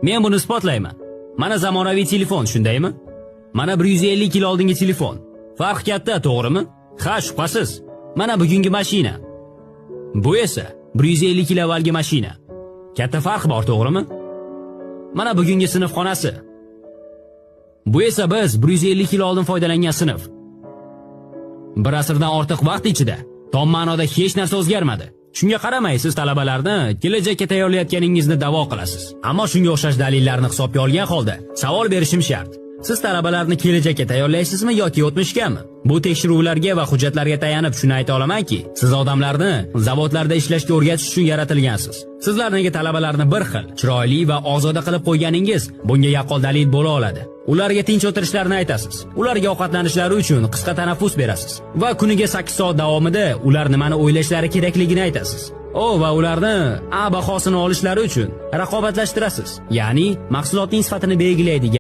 Men buni isbotlayman. Mana zamonaviy telefon, shundaymi? Mana 150 yil oldingi telefon. Farq katta, to'g'rimi? Ha, shubhasiz. Mana bugungi mashina. Bu esa 150 yil avvalgi mashina. Katta farq bor, to'g'rimi? Mana bugungi sinf xonasi. Bu esa biz 150 yil oldin foydalangan sinf. Bir asrdan ortiq vaqt ichida tom ma'noda hech narsa o'zgarmadi. Shunga qaramay siz talabalarni kelajakka tayyorlayotganingizni da'vo qilasiz. Ammo shunga o'xshash dalillarni hisobga olgan holda savol berishim shart. Siz talabalarni kelajakka tayyorlaysizmi yoki o'tmishgami? Bu tekshiruvlarga va hujjatlarga tayanib shuni ayta olamanki, siz odamlarni zavodlarda ishlashga o'rgatish uchun yaratilgansiz. Sizlar nega talabalarni bir xil, chiroyli va ozoda qilib qo'yganingiz bunga yaqqol dalil bo'la oladi. Ularga tinch o'tirishlarini aytasiz. Ularga ovqatlanishlari uchun qisqa tanaffus berasiz va kuniga 8 soat davomida ular nimani o'ylashlari kerakligini aytasiz. Va ularni A bahosini olishlari uchun raqobatlashtirasiz. Ya'ni mahsulotning sifatini belgilaydigan